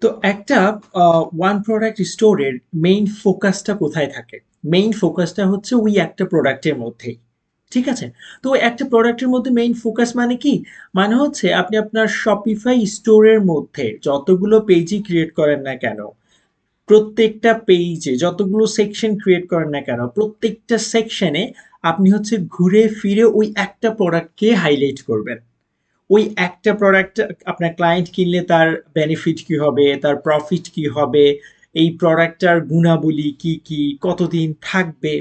তো একটা one product স্টোরের মেইন ফোকাসটা কোথায় থাকে? মেইন ফোকাসটা হচ্ছে ওই একটা প্রোডাক্টের মধ্যেই। ঠিক আছে? তো ওই একটা প্রোডাক্টের মধ্যে মেইন ফোকাস মানে কি? মানে হচ্ছে আপনি আপনার শপিফাই স্টোরের মধ্যে যতগুলো পেজই ক্রিয়েট করেন না কেন, প্রত্যেকটা পেজে যতগুলো সেকশন ক্রিয়েট করেন না কেন, প্রত্যেকটা সেকশনে আপনি হচ্ছে ঘুরে ফিরে ওই একটা প্রোডাক্টকে হাইলাইট করবেন। ওই একটা প্রোডাক্ট আপনার ক্লায়েন্ট কিনলে তার বেনিফিট কি হবে, তার প্রফিট কি হবে, এই প্রোডাক্টটার গুণাবলী কি কি, কতদিন থাকবে,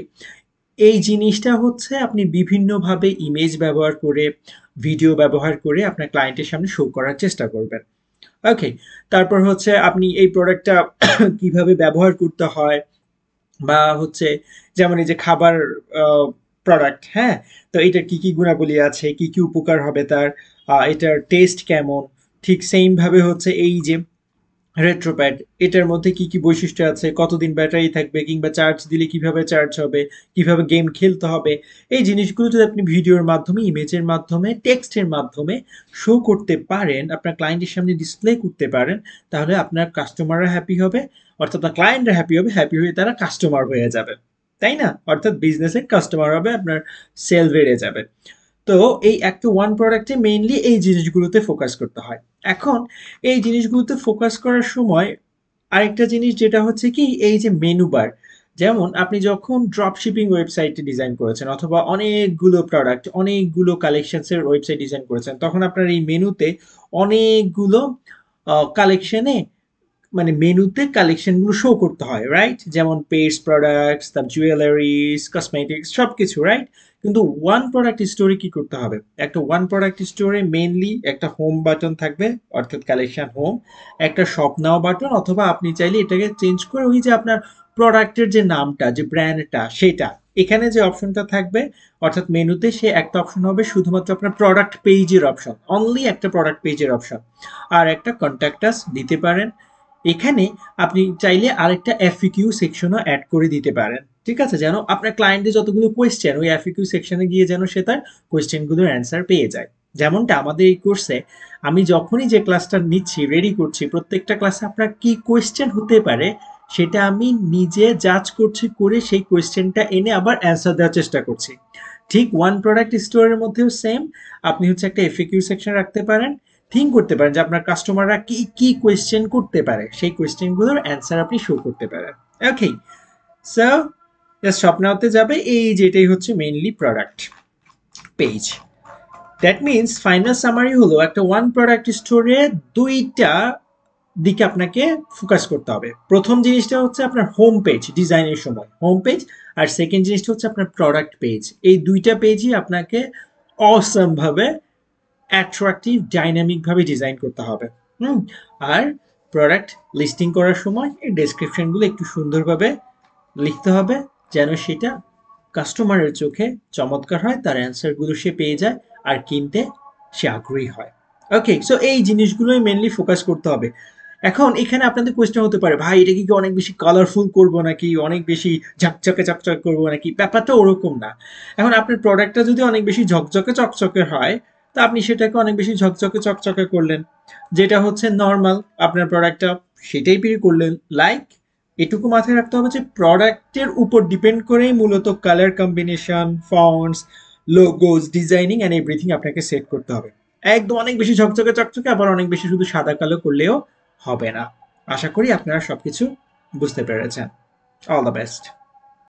এই জিনিসটা হচ্ছে আপনি বিভিন্নভাবে ইমেজ ব্যবহার করে, ভিডিও ব্যবহার করে আপনার ক্লায়েন্টের সামনে শো করার চেষ্টা করবেন। ওকে, তারপর হচ্ছে আপনি এই প্রোডাক্টটা কিভাবে ব্যবহার করতে হয়, বা হচ্ছে যেমন এই যে খাবার প্রোডাক্ট, হ্যাঁ, তো এটার কি কি গুণাবলী আছে, কি কি উপকার হবে তার, এটার টেস্ট কেমন, ঠিক সেম ভাবে হচ্ছে এই যে রেট্রোপ্যাড, এটার মধ্যে কি কি বৈশিষ্ট্য আছে, কতদিন ব্যাটারি থাকবে, কিংবা চার্জ দিলে কিভাবে চার্জ হবে, কিভাবে গেম খেলতে হবে, এই জিনিসগুলো যদি আপনি ভিডিওর মাধ্যমে, ইমেজের মাধ্যমে, টেক্সটের মাধ্যমে শো করতে পারেন, আপনার ক্লায়েন্টের সামনে ডিসপ্লে করতে পারেন, তাহলে আপনার কাস্টমাররা হ্যাপি হবে, অর্থাৎ আপনার ক্লায়েন্টরা হ্যাপি হবে, হ্যাপি হয়ে তারা কাস্টমার হয়ে যাবে, তাই না? অর্থাৎ বিজনেসে কাস্টমার হবে, আপনার সেল বেড়ে যাবে। তো এই একটা ওয়ান প্রোডাক্টে মেইনলি এই জিনিসগুলোতে ফোকাস করতে হয়। এখন এই জিনিসগুলোতে ফোকাস করার সময় আরেকটা জিনিস যেটা হচ্ছে কি, এই যে মেনু বার, যেমন আপনি যখন ড্রপ শিপিং ওয়েবসাইটে ডিজাইন করেছেন অথবা অনেকগুলো প্রোডাক্ট, অনেকগুলো কালেকশনসের ওয়েবসাইট ডিজাইন করেছেন, তখন আপনার এই মেনুতে অনেকগুলো কালেকশনে, মানে মেনুতে কালেকশনগুলো শো করতে হয়, রাইট? যেমন পেস্ট প্রোডাক্টস, তার জুয়েলারিস, কসমেটিক্স, সব কিছু, রাইট? কিন্তু ওয়ান প্রোডাক্ট স্টোরে কি করতে হবে? একটা ওয়ান প্রোডাক্ট স্টোরে মেইনলি একটা হোম বাটন থাকবে, অর্থাৎ কালেকশন হোম, একটা শপ নাও বাটন, অথবা আপনি চাইলে এটাকে চেঞ্জ করে ওই যে আপনার প্রোডাক্টের যে নামটা, যে ব্র্যান্ডটা, সেটা এখানে যে অপশনটা থাকবে, অর্থাৎ মেনুতে সে একটা অপশন হবে শুধুমাত্র আপনার প্রোডাক্ট পেজের অপশন, অনলি একটা প্রোডাক্ট পেজের অপশন, আর একটা কন্ট্যাক্ট আস দিতে পারেন। এখানে আপনি চাইলে আরেকটা এফএকিউ সেকশনও অ্যাড করে দিতে পারেন, ঠিক আছে? যেন আপনার ক্লায়েন্টের যতগুলো কোয়েশ্চেন, ওই এফএকিউ সেকশনে গিয়ে যেন সে তার কোয়েশ্চেনগুলোর অ্যান্সার পেয়ে যায়। যেমনটা আমাদের এই কোর্সে আমি যখনই যে ক্লাসটা নিচ্ছি, রেডি করছি, প্রত্যেকটা ক্লাসে আপনার কি কোয়েশ্চেন হতে পারে সেটা আমি নিজে জাজ করছি, করে সেই কোয়েশ্চেনটা এনে আবার অ্যান্সার দেওয়ার চেষ্টা করছি। ঠিক ওয়ান প্রোডাক্ট স্টোরের মধ্যেও সেম, আপনি হচ্ছে একটা এফএকিউ সেকশন রাখতে পারেন, থিঙ্ক করতে পারেন যে আপনার কাস্টমাররা কি কি কোয়েশ্চেন করতে পারে, সেই কোয়েশ্চেনগুলোর অ্যান্সার আপনি শো করতে পারেন। ওকে, সো জাস্ট স্বপ্নাতে যাবে, এই যেটাই হচ্ছে mainly product page. That means final summary হলো, একটা ওয়ান প্রোডাক্ট স্টোরে দুইটা দিকে আপনাকে ফোকাস করতে হবে। প্রথম জিনিসটা হচ্ছে আপনার হোম পেজ ডিজাইনের সময় হোম পেজ, আর সেকেন্ড জিনিসটা হচ্ছে আপনার প্রোডাক্ট পেজ। এই দুইটা পেজই আপনাকে অসম ভাবে অ্যাট্রাকটিভ, ডাইনামিক ভাবে ডিজাইন করতে হবে। হুম। আর প্রোডাক্ট লিস্টিং করার সময় এই ডেসক্রিপশনগুলো একটু সুন্দরভাবে লিখতে হবে, যেন সেটা কাস্টমারের চোখে চমৎকার হয়, তার অ্যান্সারগুলো সে পেয়ে যায়, আর কিনতে সে আগ্রহী হয়। ওকে, সো এই জিনিসগুলোই মেনলি ফোকাস করতে হবে। এখন এখানে আপনাদের কোয়েশ্চেন হতে পারে, ভাই এটা কি অনেক বেশি কালারফুল করবো নাকি, অনেক বেশি ঝকঝকে চকচকে করবো নাকি? ব্যাপারটা ওরকম না। এখন আপনার প্রোডাক্টটা যদি অনেক বেশি ঝকঝকে চকচকে হয়, তা আপনি সেটাকে অনেক বেশি ঝকঝকে চকচকে করলেন। যেটা হচ্ছে নর্মাল আপনার প্রোডাক্টটা, সেটাই বিক্রি করলেন। লাইক, এটুকু মাথায় রাখতে হবে যে প্রোডাক্টের উপর ডিপেন্ড করেই মূলত colour combination, fonts, logos, designing and everything আপনাকে সেট করতে হবে। একদম অনেক বেশি ঝকঝকে চকচকে, আবার অনেক বেশি শুধু সাদা কালো করলেও হবে না। আশা করি আপনারা সবকিছু বুঝতে পেরেছেন। All the best.